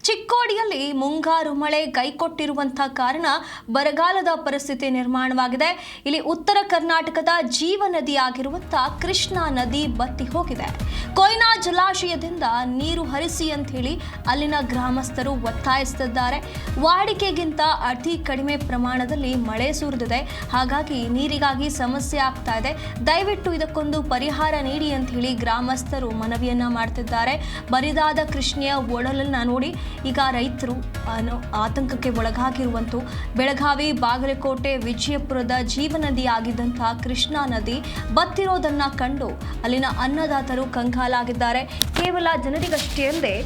ಚಿಕ್ಕೋಡಿಯಲ್ಲಿ ಮುಂಗಾರು ಮಳೆ ಕೈಕೊಟ್ಟಿರುವಂತಹ ಕಾರಣ ಬರಗಾಲದ ಪರಿಸ್ಥಿತಿ ನಿರ್ಮಾಣವಾಗಿದೆ. ಇಲ್ಲಿ ಉತ್ತರ ಕರ್ನಾಟಕದ ಜೀವ ನದಿಯಾಗಿರುವಂತಹ ಕೃಷ್ಣಾ ನದಿ ಬತ್ತಿ ಹೋಗಿದೆ. ಕೊಯ್ನಾ ಜಲಾಶಯದಿಂದ ನೀರು ಹರಿಸಿ ಅಂತ ಹೇಳಿ ಅಲ್ಲಿನ ಗ್ರಾಮಸ್ಥರು ಒತ್ತಾಯಿಸುತ್ತಿದ್ದಾರೆ. ವಾಡಿಕೆಗಿಂತ ಅತಿ ಕಡಿಮೆ ಪ್ರಮಾಣದಲ್ಲಿ ಮಳೆ ಸುರಿದಿದೆ. ಹಾಗಾಗಿ ನೀರಿಗಾಗಿ ಸಮಸ್ಯೆ ಆಗ್ತಾ ಇದೆ. ದಯವಿಟ್ಟು ಇದಕ್ಕೊಂದು ಪರಿಹಾರ ನೀಡಿ ಅಂತ ಹೇಳಿ ಗ್ರಾಮಸ್ಥರು ಮನವಿಯನ್ನ ಮಾಡ್ತಿದ್ದಾರೆ. ಬರಿದಾದ ಕೃಷ್ಣೆಯ ಒಳಲನ್ನ ನೋಡಿ ಈಗ ರೈತರು ಆತಂಕಕ್ಕೆ ಒಳಗಾಗಿರುವಂತೂ ಬೆಳಗಾವಿ, ಬಾಗಲಕೋಟೆ, ವಿಜಯಪುರದ ಜೀವನದಿಯಾಗಿದ್ದಂತಹ ಕೃಷ್ಣಾ ನದಿ ಬತ್ತಿರೋದನ್ನ ಕಂಡು ಅಲ್ಲಿನ ಅನ್ನದಾತರು ಕಂಗಾಲಾಗಿದ್ದಾರೆ. ಕೇವಲ ಜನರಿಗಷ್ಟೇ ಅಲ್ಲದೆ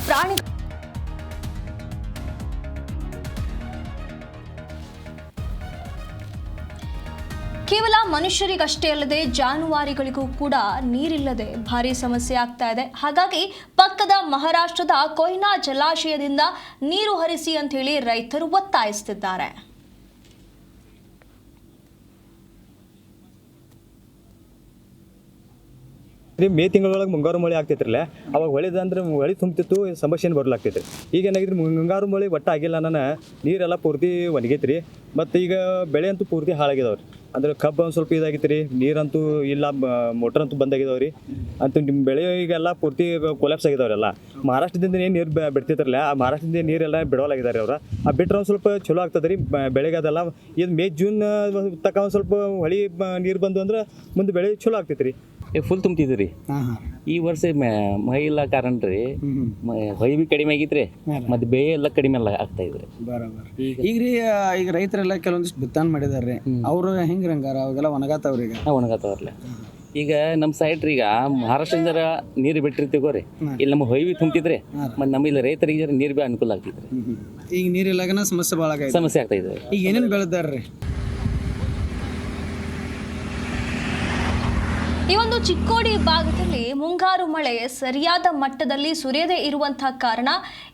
ಪ್ರಾಣಿ ಕೇವಲ ಮನುಷ್ಯರಿಗಷ್ಟೇ ಅಲ್ಲದೆ ಜಾನುವಾರುಗಳಿಗೂ ಕೂಡ ನೀರಿಲ್ಲದೆ ಭಾರಿ ಸಮಸ್ಯೆ ಆಗ್ತಾ ಇದೆ. ಹಾಗಾಗಿ ಪಕ್ಕದ ಮಹಾರಾಷ್ಟ್ರದ ಕೊಯ್ನಾ ಜಲಾಶಯದಿಂದ ನೀರು ಹರಿಸಿ ಅಂತ ಹೇಳಿ ರೈತರು ಒತ್ತಾಯಿಸುತ್ತಿದ್ದಾರೆ. ಮೇ ತಿಂಗಳೊಳಗೆ ಮುಂಗಾರು ಮಳೆ ಆಗ್ತೈತ್ರಲ್ಲ, ಅವಾಗ ಹೊಳಿದಂದ್ರೆ ಹೊಳಿ ತುಂಬ್ತಿತ್ತು, ಸಮಸ್ಯೆ ಬರ್ಲಾಗ್ತೈತ್ರಿ. ಈಗ ಏನಾಗಿದ್ರಿ, ಮುಂಗಾರು ಮಳೆ ಒಟ್ಟು ಆಗಿಲ್ಲ, ನನ್ನ ನೀರೆಲ್ಲ ಪೂರ್ತಿ ಒಣಗೈತ್ರಿ. ಮತ್ತು ಈಗ ಬೆಳೆ ಅಂತೂ ಪೂರ್ತಿ ಹಾಳಾಗಿದಾವ್ರಿ. ಅಂದ್ರೆ ಕಬ್ಬು ಒಂದು ಸ್ವಲ್ಪ ಇದಾಗಿತ್ತು ರೀ, ನೀರಂತೂ ಇಲ್ಲ, ಮೋಟರ್ ಅಂತೂ ಬಂದಾಗಿದಾವೆ ರೀ. ಅಂತೂ ನಿಮ್ಮ ಬೆಳೆ ಈಗೆಲ್ಲ ಪೂರ್ತಿ ಕೊಲ್ಯಾಪ್ಸ್ ಆಗಿದಾವ್ರೆಲ್ಲ. ಮಹಾರಾಷ್ಟ್ರದಿಂದ ಏನು ನೀರು ಬಿಡ್ತಿದ್ರಲ್ಲ, ಆ ಮಹಾರಾಷ್ಟ್ರದಿಂದ ನೀರೆಲ್ಲ ಬಿಡೋಲಾಗಿದ್ದಾರೆ ಅವ್ರು. ಆ ಬಿಟ್ಟರೆ ಒಂದು ಸ್ವಲ್ಪ ಚಲೋ ಆಗ್ತದೆ ರೀ ಬೆಳೆಗೆ. ಅದೆಲ್ಲ ಇದು ಮೇ ಜೂನ್ ತಕ್ಕ ಒಂದು ಸ್ವಲ್ಪ ಹೊಳಿ ನೀರು ಬಂದು ಅಂದ್ರೆ ಮುಂದೆ ಬೆಳೆ ಚಲೋ ಆಗ್ತೈತೆ ರೀ. ಫುಲ್ ತುಂಬ್ತಿದ್ವಿ ರೀ. ಈ ವರ್ಷ ಮಳೆ ಇಲ್ಲ ಕಾರಣ ರೀ, ಹೊಯ್ ಬಿ ಕಡಿಮೆ ಆಗಿತ್ರಿ, ಮತ್ತೆ ಬೆಳೆ ಎಲ್ಲ ಕಡಿಮೆ ಎಲ್ಲ ಆಗ್ತಾ ಇದ್ರಿ. ಈಗ ರೀ ಈಗ ರೈತರೆಲ್ಲ ಕೆಲವೊಂದಿಷ್ಟು ಬಿತ್ತನೆ ಮಾಡಿದಾರ್ರಿ, ಅವ್ರು ಹೆಂಗ್ರಿ ಹಂಗಾರ ಅವಾಗೆಲ್ಲ ಒಣಗಾತಾವ್ರಿ? ಈಗ ಒಣಗಾತಾವ್ರಲ್ಲ. ಈಗ ನಮ್ಮ ಸೈಡ್ ರೀ, ಈಗ ಮಹಾರಾಷ್ಟ್ರದಿಂದ ನೀರು ಬಿಟ್ಟಿರ್ತೀವ್ರಿ, ಇಲ್ಲಿ ನಮ್ಮ ಹೊಯ್ ಬಿ ತುಂಬ್ತಿದ್ರಿ, ಮತ್ತೆ ನಮ್ಮ ಇಲ್ಲಿ ರೈತರಿಗೆ ನೀರು ಬಿ ಅನುಕೂಲ ಆಗ್ತಿದ್ರಿ. ಈಗ ನೀರಿಲ್ಲಾಗನ ಸಮಸ್ಯೆ ಭಾಳ ಸಮಸ್ಯೆ ಆಗ್ತಾ ಇದೆ. ಈಗ ಏನೇನು ಬೆಳೆದಾರ್ರಿ? ಈ ಒಂದು ಚಿಕ್ಕೋಡಿ ಭಾಗದಲ್ಲಿ ಮುಂಗಾರು ಮಳೆ ಸರಿಯಾದ ಮಟ್ಟದಲ್ಲಿ ಸುರಿಯದೇ ಇರುವಂತಹ ಕಾರಣ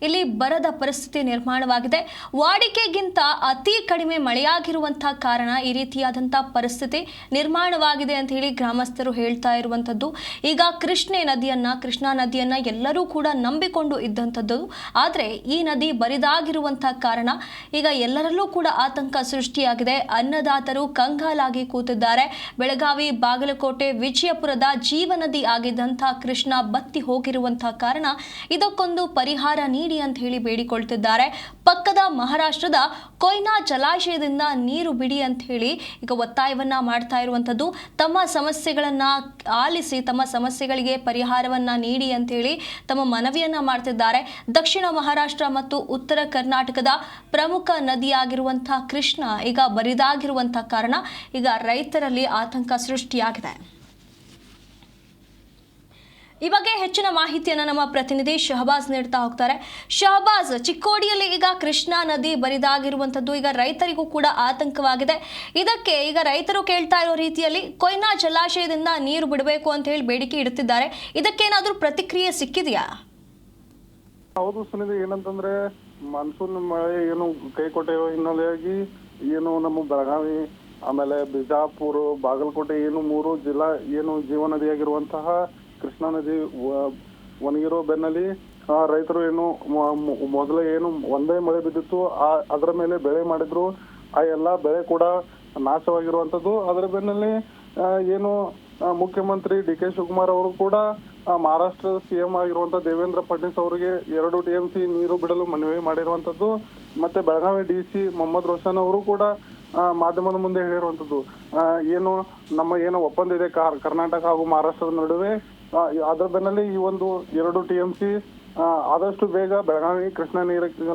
ಇಲ್ಲಿ ಬರದ ಪರಿಸ್ಥಿತಿ ನಿರ್ಮಾಣವಾಗಿದೆ. ವಾಡಿಕೆಗಿಂತ ಅತಿ ಕಡಿಮೆ ಮಳೆಯಾಗಿರುವಂತಹ ಕಾರಣ ಈ ರೀತಿಯಾದಂತಹ ಪರಿಸ್ಥಿತಿ ನಿರ್ಮಾಣವಾಗಿದೆ ಅಂತ ಹೇಳಿ ಗ್ರಾಮಸ್ಥರು ಹೇಳ್ತಾ ಇರುವಂಥದ್ದು. ಈಗ ಕೃಷ್ಣಾ ನದಿಯನ್ನ ಎಲ್ಲರೂ ಕೂಡ ನಂಬಿಕೊಂಡು ಇದ್ದಂಥದ್ದು. ಆದರೆ ಈ ನದಿ ಬರಿದಾಗಿರುವಂತಹ ಕಾರಣ ಈಗ ಎಲ್ಲರಲ್ಲೂ ಕೂಡ ಆತಂಕ ಸೃಷ್ಟಿಯಾಗಿದೆ. ಅನ್ನದಾತರು ಕಂಗಾಲಾಗಿ ಕೂತಿದ್ದಾರೆ. ಬೆಳಗಾವಿ, ಬಾಗಲಕೋಟೆ, ವಿಜಯಪುರದ ಜೀವನದಿ ಆಗಿದ್ದಂತಹ ಕೃಷ್ಣ ಬತ್ತಿ ಹೋಗಿರುವಂತಹ ಕಾರಣ ಇದಕ್ಕೊಂದು ಪರಿಹಾರ ನೀಡಿ ಅಂತ ಹೇಳಿ ಬೇಡಿಕೊಳ್ತಿದ್ದಾರೆ. ಪಕ್ಕದ ಮಹಾರಾಷ್ಟ್ರದ ಕೊಯ್ನಾ ಜಲಾಶಯದಿಂದ ನೀರು ಬಿಡಿ ಅಂತ ಹೇಳಿ ಈಗ ಒತ್ತಾಯವನ್ನ ಮಾಡ್ತಾ ಇರುವಂತದ್ದು. ತಮ್ಮ ಸಮಸ್ಯೆಗಳನ್ನ ಆಲಿಸಿ ತಮ್ಮ ಸಮಸ್ಯೆಗಳಿಗೆ ಪರಿಹಾರವನ್ನ ನೀಡಿ ಅಂತ ಹೇಳಿ ತಮ್ಮ ಮನವಿಯನ್ನ ಮಾಡ್ತಿದ್ದಾರೆ. ದಕ್ಷಿಣ ಮಹಾರಾಷ್ಟ್ರ ಮತ್ತು ಉತ್ತರ ಕರ್ನಾಟಕದ ಪ್ರಮುಖ ನದಿಯಾಗಿರುವಂತಹ ಕೃಷ್ಣ ಈಗ ಬರಿದಾಗಿರುವಂತಹ ಕಾರಣ ಈಗ ರೈತರಲ್ಲಿ ಆತಂಕ ಸೃಷ್ಟಿಯಾಗಿದೆ. ಈ ಬಗ್ಗೆ ಹೆಚ್ಚಿನ ಮಾಹಿತಿಯನ್ನು ನಮ್ಮ ಪ್ರತಿನಿಧಿ ಶಹಬಾಜ್ ನೀಡ್ತಾ ಹೋಗ್ತಾರೆ. ಶಹಬಾಜ್, ಚಿಕ್ಕೋಡಿಯಲ್ಲಿ ಈಗ ಕೃಷ್ಣಾ ನದಿ ಬರಿದಾಗಿರುವಂಥದ್ದು ಈಗ ರೈತರಿಗೂ ಕೂಡ ಆತಂಕವಾಗಿದೆ. ಇದಕ್ಕೆ ಈಗ ರೈತರು ಕೇಳ್ತಾ ಇರೋ ರೀತಿಯಲ್ಲಿ ಕೊಯ್ನಾ ಜಲಾಶಯದಿಂದ ನೀರು ಬಿಡಬೇಕು ಅಂತ ಹೇಳಿ ಬೇಡಿಕೆ ಇಡುತ್ತಿದ್ದಾರೆ. ಇದಕ್ಕೇನಾದ್ರೂ ಪ್ರತಿಕ್ರಿಯೆ ಸಿಕ್ಕಿದೆಯಾ? ಹೌದು ಸುನಿಧಿ, ಏನಂತಂದ್ರೆ ಮಾನ್ಸೂನ್ ಮಳೆ ಏನು ಕೈಕೊಟ್ಟಿರೋ ಹಿನ್ನೆಲೆಯಾಗಿ ಏನು ನಮ್ಮ ಬೆಳಗಾವಿ, ಆಮೇಲೆ ಬಿಜಾಪುರ, ಬಾಗಲಕೋಟೆ ಏನು 3 ಜಿಲ್ಲಾ ಏನು ಜೀವ ನದಿಯಾಗಿರುವಂತಹ ಕೃಷ್ಣಾ ನದಿ ಒಣಗಿರೋ ಬೆನ್ನಲ್ಲಿ ರೈತರು ಏನು ಮೊದಲೇ ಏನು ಒಂದೇ ಮಳೆ ಬಿದ್ದಿತ್ತು, ಅದರ ಮೇಲೆ ಬೆಳೆ ಮಾಡಿದ್ರು. ಆ ಎಲ್ಲಾ ಬೆಳೆ ಕೂಡ ನಾಶವಾಗಿರುವಂತದ್ದು. ಅದರ ಬೆನ್ನಲ್ಲಿ ಏನು ಮುಖ್ಯಮಂತ್ರಿ ಡಿ ಕೆ ಶಿವಕುಮಾರ್ ಅವರು ಕೂಡ ಮಹಾರಾಷ್ಟ್ರದ ಸಿಎಂ ಆಗಿರುವಂತಹ ದೇವೇಂದ್ರ ಫಡ್ನವೀಸ್ ಅವರಿಗೆ 2 TMC ನೀರು ಬಿಡಲು ಮನವಿ ಮಾಡಿರುವಂತದ್ದು. ಮತ್ತೆ ಬೆಳಗಾವಿ DC ಮೊಹಮ್ಮದ್ ರೋಷನ್ ಅವರು ಕೂಡ ಮಾಧ್ಯಮದ ಮುಂದೆ ಹೇಳಿರುವಂತದ್ದು, ಏನು ನಮ್ಮ ಏನು ಒಪ್ಪಂದ ಇದೆ ಕರ್ನಾಟಕ ಹಾಗೂ ಮಹಾರಾಷ್ಟ್ರದ ನಡುವೆ, ಅದರ ಬೆನ್ನಲ್ಲಿ ಈ ಒಂದು 2 TMC ಆದಷ್ಟು ಬೇಗ ಬೆಳಗಾವಿ ಕೃಷ್ಣಾ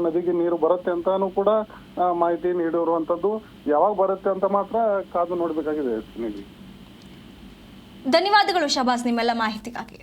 ನದಿಗೆ ನೀರು ಬರುತ್ತೆ ಅಂತಾನು ಕೂಡ ಮಾಹಿತಿ ನೀಡಿರುವಂತದ್ದು. ಯಾವಾಗ ಬರುತ್ತೆ ಅಂತ ಮಾತ್ರ ಕಾದು ನೋಡ್ಬೇಕಾಗಿದೆ. ಧನ್ಯವಾದಗಳು ಶಹಬಾಜ್ ನಿಮ್ಮೆಲ್ಲ ಮಾಹಿತಿಗಾಗಿ.